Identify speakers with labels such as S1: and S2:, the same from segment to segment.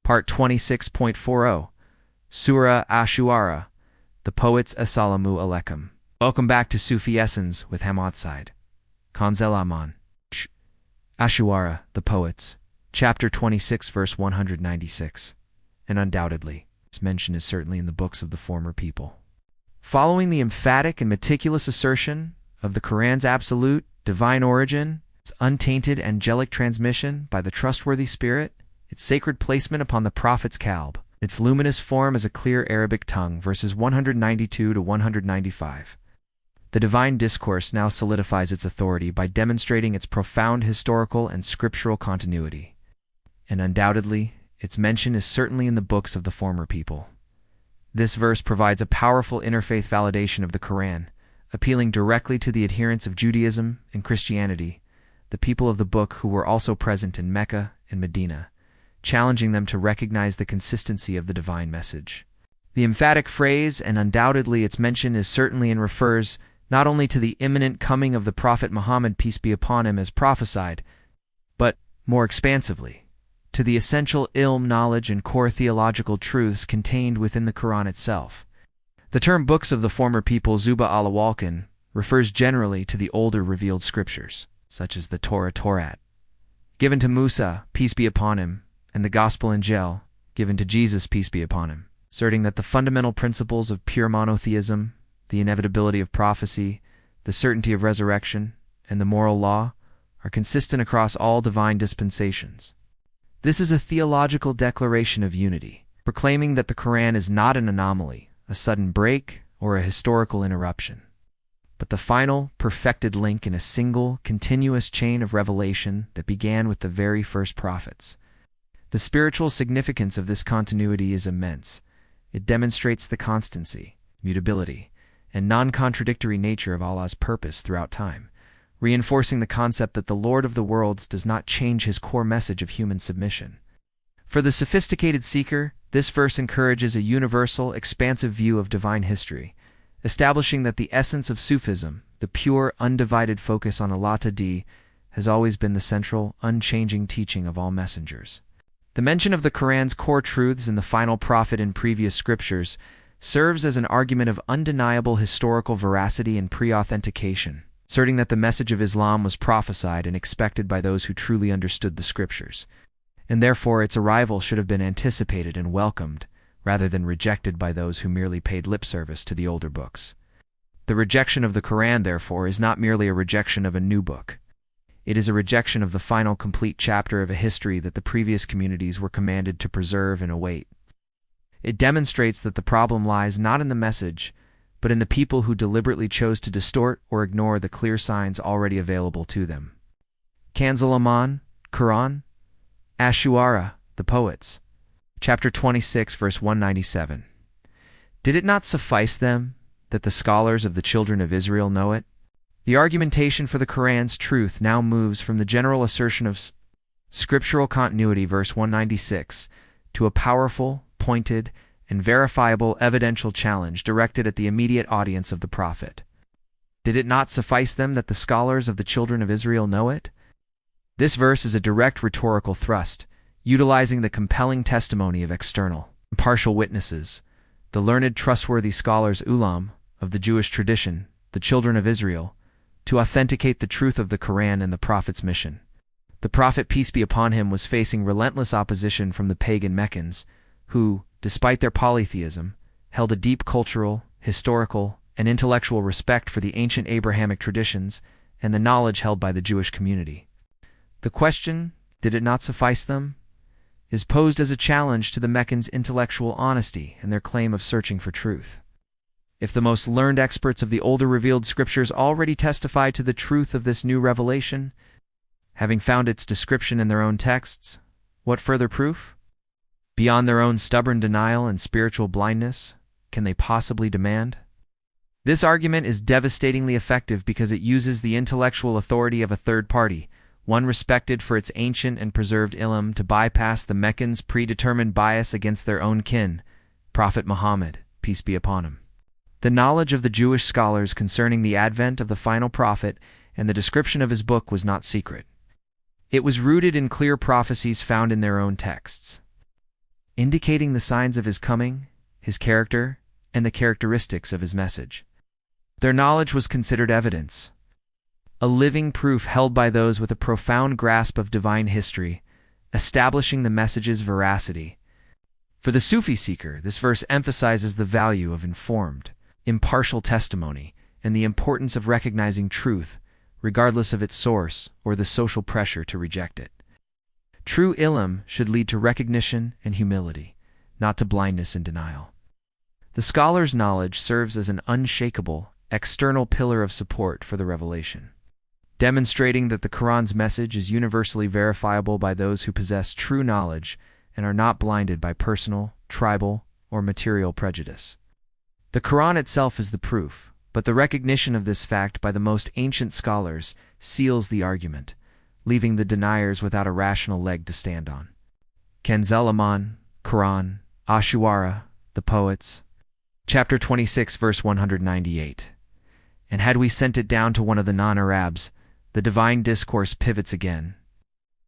S1: Part 26.40, Surah Ash-Shu'ara, The Poets Assalamu Alaikum. Welcome back to Sufi Essence with Hammad Syed. Kanzel Aman. Ash-Shu'ara, The Poets, Chapter 26, verse 196. And undoubtedly, its mention is certainly in the books of the former people. Following the emphatic and meticulous assertion of the Qur'an's absolute, divine origin, its untainted angelic transmission by the trustworthy spirit, its sacred placement upon the Prophet's kalb, its luminous form as a clear Arabic tongue, verses 192 to 195. The divine discourse now solidifies its authority by demonstrating its profound historical and scriptural continuity. And undoubtedly, its mention is certainly in the books of the former people. This verse provides a powerful interfaith validation of the Qur'an, appealing directly to the adherents of Judaism and Christianity, the people of the book who were also present in Mecca and Medina, challenging them to recognize the consistency of the divine message. The emphatic phrase, and undoubtedly its mention is certainly, and refers not only to the imminent coming of the Prophet Muhammad, peace be upon him, as prophesied, but, more expansively, to the essential ilm knowledge and core theological truths contained within the Qur'an itself. The term books of the former people, Zuba al-Awalkin, refers generally to the older revealed scriptures, such as the Torah, given to Musa, peace be upon him, and the Gospel Injil, given to Jesus, peace be upon him, asserting that the fundamental principles of pure monotheism, the inevitability of prophecy, the certainty of resurrection, and the moral law are consistent across all divine dispensations. This is a theological declaration of unity, proclaiming that the Qur'an is not an anomaly, a sudden break, or a historical interruption, but the final, perfected link in a single, continuous chain of revelation that began with the very first prophets. The spiritual significance of this continuity is immense. It demonstrates the constancy, mutability, and non-contradictory nature of Allah's purpose throughout time, reinforcing the concept that the Lord of the worlds does not change his core message of human submission. For the sophisticated seeker, this verse encourages a universal, expansive view of divine history, establishing that the essence of Sufism, the pure, undivided focus on Allah Ta'ala, has always been the central, unchanging teaching of all messengers. The mention of the Qur'an's core truths in the final prophet in previous scriptures serves as an argument of undeniable historical veracity and pre-authentication, asserting that the message of Islam was prophesied and expected by those who truly understood the scriptures, and therefore its arrival should have been anticipated and welcomed, rather than rejected by those who merely paid lip service to the older books. The rejection of the Qur'an, therefore, is not merely a rejection of a new book. It is a rejection of the final complete chapter of a history that the previous communities were commanded to preserve and await. It demonstrates that the problem lies not in the message, but in the people who deliberately chose to distort or ignore the clear signs already available to them. Kanzel Aman, Qur'an, Ash-Shu'ara, The Poets, Chapter 26, verse 197. Did it not suffice them that the scholars of the children of Israel know it? The argumentation for the Qur'an's truth now moves from the general assertion of scriptural continuity, verse 196, to a powerful, pointed, and verifiable evidential challenge directed at the immediate audience of the prophet. Did it not suffice them that the scholars of the children of Israel know it? This verse is a direct rhetorical thrust, utilizing the compelling testimony of external, impartial witnesses, the learned, trustworthy scholars ulam of the Jewish tradition, the children of Israel, to authenticate the truth of the Qur'an and the Prophet's mission. The Prophet, peace be upon him, was facing relentless opposition from the pagan Meccans, who, despite their polytheism, held a deep cultural, historical, and intellectual respect for the ancient Abrahamic traditions and the knowledge held by the Jewish community. The question, did it not suffice them, is posed as a challenge to the Meccans' intellectual honesty and their claim of searching for truth. If the most learned experts of the older revealed scriptures already testify to the truth of this new revelation, having found its description in their own texts, what further proof, beyond their own stubborn denial and spiritual blindness, can they possibly demand? This argument is devastatingly effective because it uses the intellectual authority of a third party, one respected for its ancient and preserved ilm, to bypass the Meccans' predetermined bias against their own kin, Prophet Muhammad, peace be upon him. The knowledge of the Jewish scholars concerning the advent of the final prophet and the description of his book was not secret. It was rooted in clear prophecies found in their own texts. indicating the signs of his coming, his character, and the characteristics of his message. Their knowledge was considered evidence, a living proof held by those with a profound grasp of divine history, establishing the message's veracity. For the Sufi seeker, this verse emphasizes the value of informed, impartial testimony and the importance of recognizing truth, regardless of its source or the social pressure to reject it. True ilm should lead to recognition and humility, not to blindness and denial. The scholar's knowledge serves as an unshakable, external pillar of support for the revelation, demonstrating that the Qur'an's message is universally verifiable by those who possess true knowledge and are not blinded by personal, tribal, or material prejudice. The Qur'an itself is the proof, but the recognition of this fact by the most ancient scholars seals the argument, leaving the deniers without a rational leg to stand on. Kanz al-Aman, Qur'an, Ash-Shu'ara, the Poets, chapter 26, verse 198. And had we sent it down to one of the non-Arabs, the divine discourse pivots again,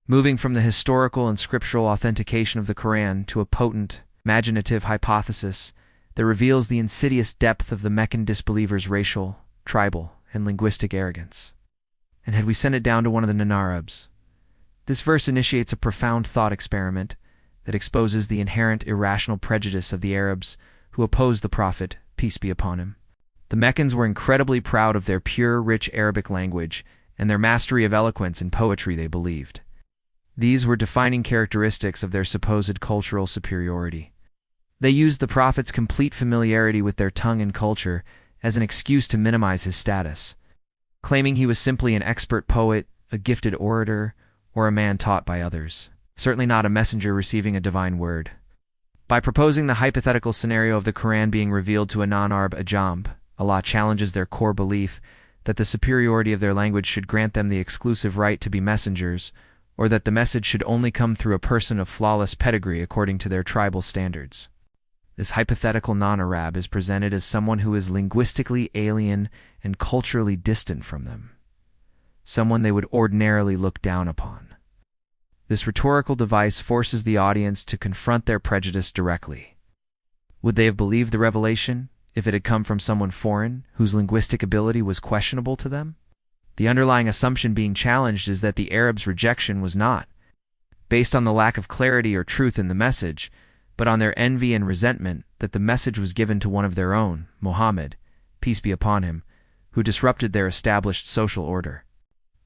S1: moving from the historical and scriptural authentication of the Qur'an to a potent, imaginative hypothesis that reveals the insidious depth of the Meccan disbelievers' racial, tribal, and linguistic arrogance. And had we sent it down to one of the non-Arabs, this verse initiates a profound thought experiment that exposes the inherent irrational prejudice of the Arabs who opposed the Prophet, peace be upon him. The Meccans were incredibly proud of their pure, rich Arabic language and their mastery of eloquence and poetry, they believed. These were defining characteristics of their supposed cultural superiority. They used the Prophet's complete familiarity with their tongue and culture as an excuse to minimize his status, claiming he was simply an expert poet, a gifted orator, or a man taught by others, certainly not a messenger receiving a divine word. By proposing the hypothetical scenario of the Qur'an being revealed to a non-Arab ajam, Allah challenges their core belief that the superiority of their language should grant them the exclusive right to be messengers, or that the message should only come through a person of flawless pedigree according to their tribal standards. This hypothetical non-Arab is presented as someone who is linguistically alien and culturally distant from them, someone they would ordinarily look down upon. This rhetorical device forces the audience to confront their prejudice directly. Would they have believed the revelation if it had come from someone foreign whose linguistic ability was questionable to them? The underlying assumption being challenged is that the Arabs' rejection was not based on the lack of clarity or truth in the message, but on their envy and resentment that the message was given to one of their own, Muhammad, peace be upon him, who disrupted their established social order.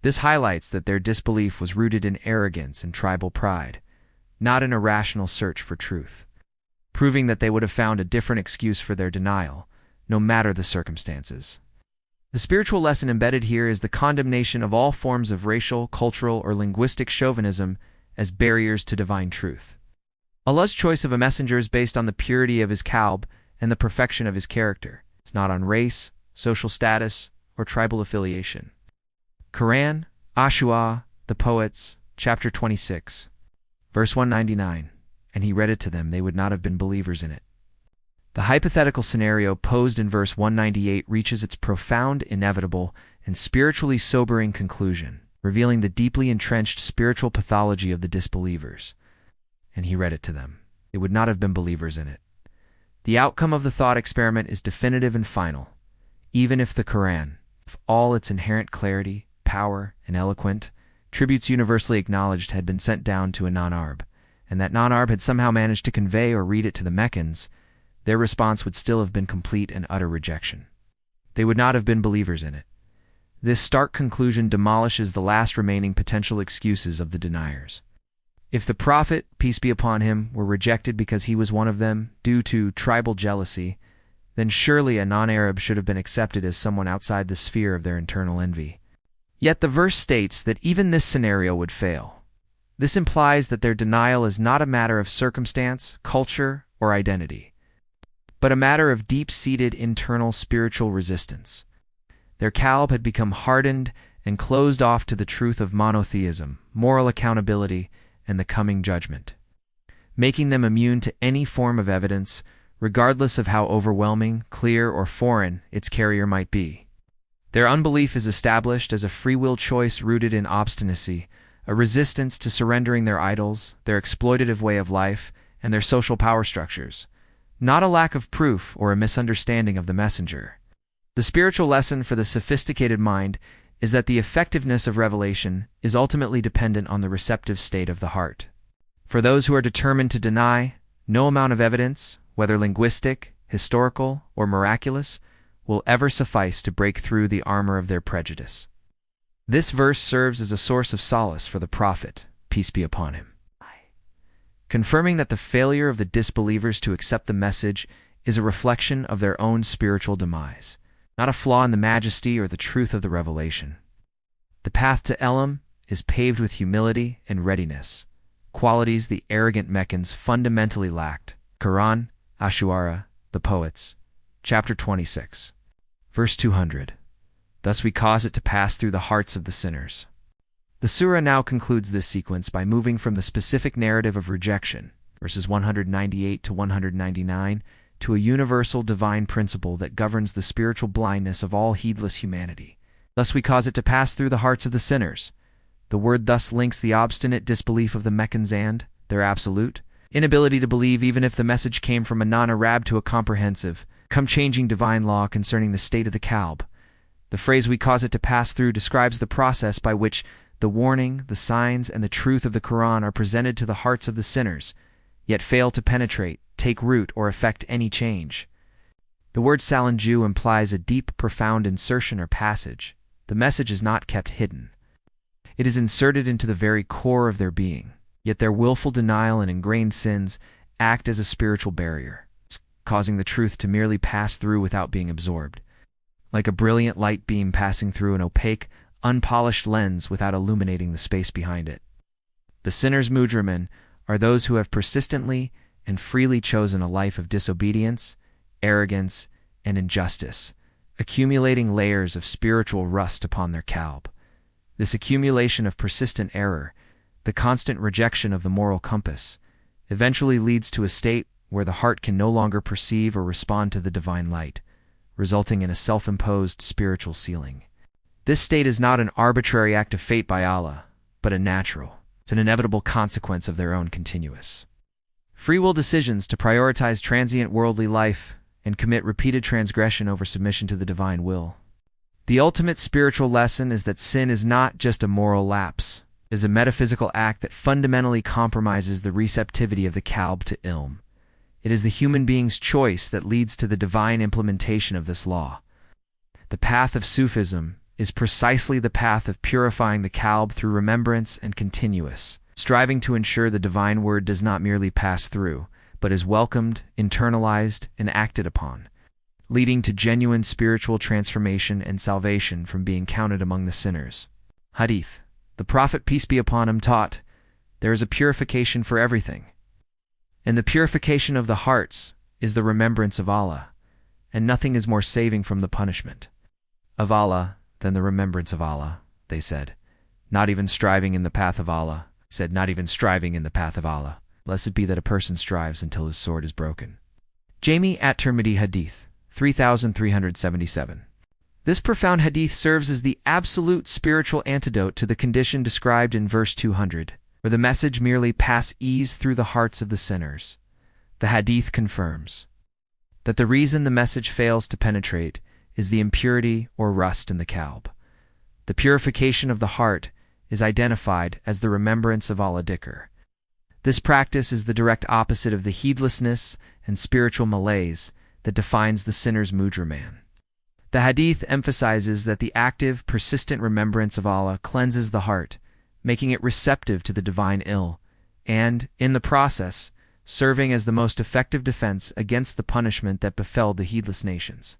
S1: This highlights that their disbelief was rooted in arrogance and tribal pride, not in a rational search for truth, proving that they would have found a different excuse for their denial, no matter the circumstances. The spiritual lesson embedded here is the condemnation of all forms of racial, cultural, or linguistic chauvinism as barriers to divine truth. Allah's choice of a messenger is based on the purity of his kalb and the perfection of his character. It's not on race, social status, or tribal affiliation. Qur'an, Ash-Shu'ara, the Poets, chapter 26, verse 199. And he read it to them, they would not have been believers in it. The hypothetical scenario posed in verse 198 reaches its profound, inevitable, and spiritually sobering conclusion, revealing the deeply entrenched spiritual pathology of the disbelievers. And he read it to them, they would not have been believers in it. The outcome of the thought experiment is definitive and final. Even if the Qur'an, with all its inherent clarity, power, and eloquent, tributes universally acknowledged had been sent down to a non-Arab, and that non-Arab had somehow managed to convey or read it to the Meccans, their response would still have been complete and utter rejection. They would not have been believers in it. This stark conclusion demolishes the last remaining potential excuses of the deniers. If the Prophet, peace be upon him, were rejected because he was one of them due to tribal jealousy, then surely a non-Arab should have been accepted as someone outside the sphere of their internal envy. Yet the verse states that even this scenario would fail. This implies that their denial is not a matter of circumstance, culture, or identity, but a matter of deep-seated internal spiritual resistance. Their kalb had become hardened and closed off to the truth of monotheism, moral accountability, and the coming judgment, making them immune to any form of evidence, regardless of how overwhelming, clear, or foreign its carrier might be. Their unbelief is established as a free will choice rooted in obstinacy, a resistance to surrendering their idols, their exploitative way of life, and their social power structures, not a lack of proof or a misunderstanding of the messenger. The spiritual lesson for the sophisticated mind is that the effectiveness of revelation is ultimately dependent on the receptive state of the heart. For those who are determined to deny, no amount of evidence, whether linguistic, historical, or miraculous, will ever suffice to break through the armor of their prejudice. This verse serves as a source of solace for the prophet, peace be upon him, confirming that the failure of the disbelievers to accept the message is a reflection of their own spiritual demise, not a flaw in the majesty or the truth of the revelation. The path to Elam is paved with humility and readiness, qualities the arrogant Meccans fundamentally lacked. Qur'an, Ash-Shu'ara, the Poets, chapter 26, verse 200. Thus we cause it to pass through the hearts of the sinners. The surah now concludes this sequence by moving from the specific narrative of rejection, verses 198 to 199, to a universal divine principle that governs the spiritual blindness of all heedless humanity. Thus we cause it to pass through the hearts of the sinners. The word thus links the obstinate disbelief of the Meccans and their absolute inability to believe even if the message came from a non-Arab to a comprehensive, changing divine law concerning the state of the Kalb. The phrase "we cause it to pass through" describes the process by which the warning, the signs, and the truth of the Qur'an are presented to the hearts of the sinners, yet fail to penetrate, take root, or effect any change. The word salanju implies a deep, profound insertion or passage. The message is not kept hidden. It is inserted into the very core of their being, yet their willful denial and ingrained sins act as a spiritual barrier, causing the truth to merely pass through without being absorbed, like a brilliant light beam passing through an opaque, unpolished lens without illuminating the space behind it. The sinners mujrimin are those who have persistently and freely chosen a life of disobedience, arrogance, and injustice, accumulating layers of spiritual rust upon their kalb. This accumulation of persistent error, the constant rejection of the moral compass, eventually leads to a state where the heart can no longer perceive or respond to the divine light, resulting in a self-imposed spiritual ceiling. This state is not an arbitrary act of fate by Allah, but a natural, it's an inevitable consequence of their own continuous free will decisions to prioritize transient worldly life and commit repeated transgression over submission to the divine will. The ultimate spiritual lesson is that sin is not just a moral lapse, it is a metaphysical act that fundamentally compromises the receptivity of the kalb to ilm. It is the human being's choice that leads to the divine implementation of this law. The path of Sufism is precisely the path of purifying the kalb through remembrance and continuous, striving to ensure the divine word does not merely pass through, but is welcomed, internalized, and acted upon, leading to genuine spiritual transformation and salvation from being counted among the sinners. Hadith. The Prophet, peace be upon him, taught, "There is a purification for everything. And the purification of the hearts is the remembrance of Allah, and nothing is more saving from the punishment of Allah than the remembrance of Allah," they said. Not even striving in the path of Allah, said not even striving in the path of Allah, lest it be that a person strives until his sword is broken. Jami at-Tirmidhi Hadith 3377. This profound hadith serves as the absolute spiritual antidote to the condition described in verse 200, where the message merely pass ease through the hearts of the sinners. The hadith confirms that the reason the message fails to penetrate is the impurity or rust in the kalb. The purification of the heart is identified as the remembrance of Allah dhikr. This practice is the direct opposite of the heedlessness and spiritual malaise that defines the sinner's mujriman. The hadith emphasizes that the active, persistent remembrance of Allah cleanses the heart, making it receptive to the divine ill, and, in the process, serving as the most effective defense against the punishment that befell the heedless nations.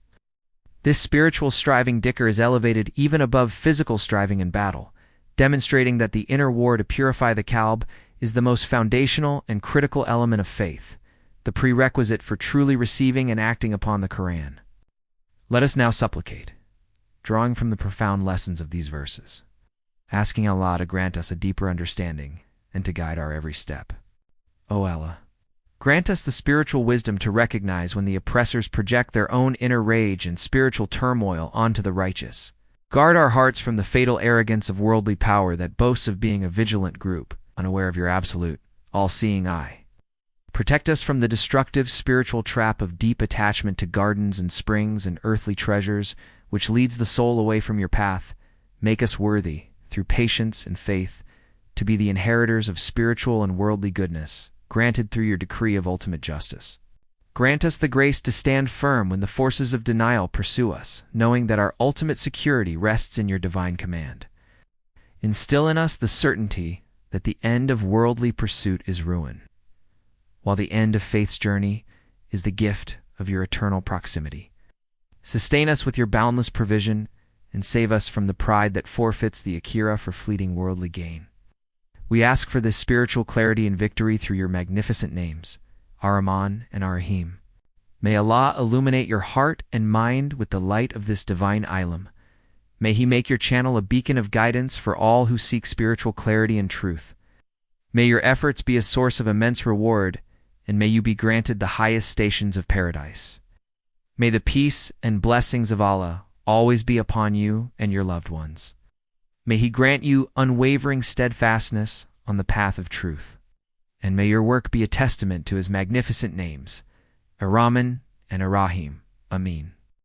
S1: This spiritual striving dhikr is elevated even above physical striving in battle, demonstrating that the inner war to purify the kalb is the most foundational and critical element of faith, the prerequisite for truly receiving and acting upon the Qur'an. Let us now supplicate, drawing from the profound lessons of these verses, asking Allah to grant us a deeper understanding and to guide our every step. O Allah, grant us the spiritual wisdom to recognize when the oppressors project their own inner rage and spiritual turmoil onto the righteous. Guard our hearts from the fatal arrogance of worldly power that boasts of being a vigilant group, unaware of your absolute, all-seeing eye. Protect us from the destructive spiritual trap of deep attachment to gardens and springs and earthly treasures, which leads the soul away from your path. Make us worthy, through patience and faith, to be the inheritors of spiritual and worldly goodness, granted through your decree of ultimate justice. Grant us the grace to stand firm when the forces of denial pursue us, knowing that our ultimate security rests in your divine command. Instill in us the certainty that the end of worldly pursuit is ruin, while the end of faith's journey is the gift of your eternal proximity. Sustain us with your boundless provision and save us from the pride that forfeits the akira for fleeting worldly gain. We ask for this spiritual clarity and victory through your magnificent names, Ar-Rahman and Ar-Rahim. May Allah illuminate your heart and mind with the light of this divine ilm. May He make your channel a beacon of guidance for all who seek spiritual clarity and truth. May your efforts be a source of immense reward, and may you be granted the highest stations of paradise. May the peace and blessings of Allah always be upon you and your loved ones. May He grant you unwavering steadfastness on the path of truth. And may your work be a testament to His magnificent names, Ar-Rahman and Ar-Rahim. Amin.